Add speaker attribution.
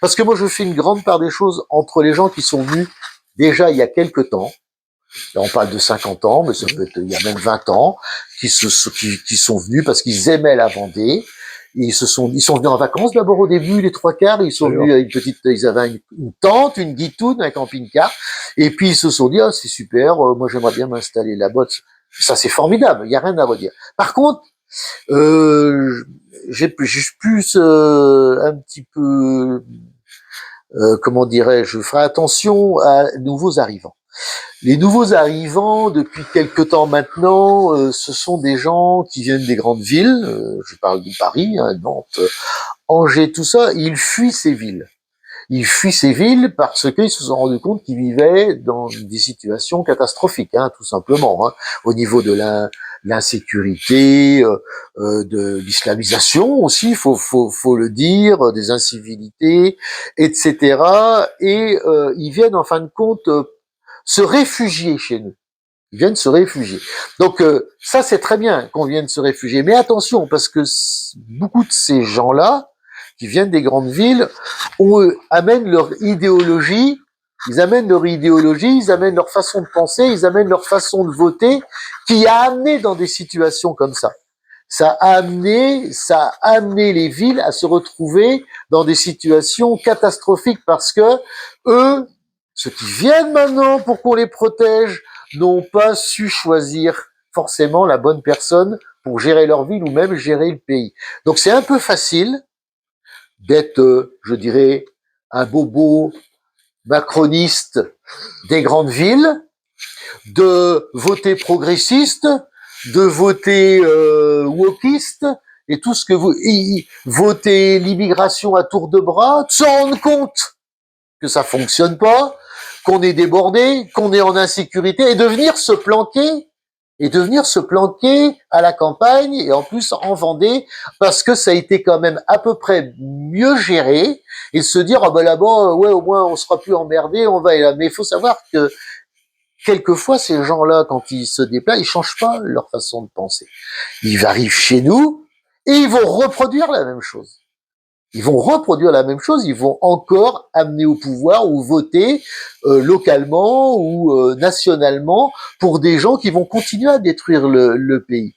Speaker 1: Parce que moi, je fais une grande part des choses entre les gens qui sont venus déjà il y a quelque temps. Là, on parle de 50 ans, mais ça peut être il y a même 20 ans, qui sont venus parce qu'ils aimaient la Vendée. Ils sont venus en vacances d'abord au début, les trois quarts. Ils sont venus à ils avaient une tente, une guitoune, un camping-car. Et puis ils se sont dit, ah, c'est super, moi j'aimerais bien m'installer là-bas. Ça, c'est formidable. Il y a rien à redire. Par contre, j'ai plus un petit peu, comment dirais-je, je ferai attention à nouveaux arrivants. Les nouveaux arrivants, depuis quelque temps maintenant, ce sont des gens qui viennent des grandes villes. Je parle de Paris, hein, Nantes, Angers, tout ça. Ils fuient ces villes. Ils fuient ces villes parce qu'ils se sont rendus compte qu'ils vivaient dans des situations catastrophiques, hein, tout simplement, hein, au niveau de l'insécurité, de l'islamisation aussi, faut le dire, des incivilités, etc. Et ils viennent en fin de compte se réfugier chez nous. Ils viennent se réfugier. Donc ça, c'est très bien qu'on vienne se réfugier. Mais attention, parce que beaucoup de ces gens-là, qui viennent des grandes villes, amènent leur idéologie, ils amènent leur façon de penser, ils amènent leur façon de voter, qui a amené dans des situations comme ça. Ça a amené les villes à se retrouver dans des situations catastrophiques parce que eux, ceux qui viennent maintenant pour qu'on les protège, n'ont pas su choisir forcément la bonne personne pour gérer leur ville ou même gérer le pays. Donc c'est un peu facile d'être, je dirais, un bobo macroniste des grandes villes, de voter progressiste, de voter wokiste, et tout ce que vous... voter l'immigration à tour de bras, de se rendre compte que ça fonctionne pas, qu'on est débordé, qu'on est en insécurité, et de venir se planquer à la campagne, et en plus en Vendée, parce que ça a été quand même à peu près mieux géré, et se dire, ah ben là-bas, ouais, au moins on sera plus emmerdé, on va y là. Mais il faut savoir que quelquefois, ces gens-là, quand ils se déplacent, ils changent pas leur façon de penser. Ils arrivent chez nous, et ils vont reproduire la même chose. Ils vont reproduire la même chose, ils vont encore amener au pouvoir ou voter localement ou nationalement pour des gens qui vont continuer à détruire le pays.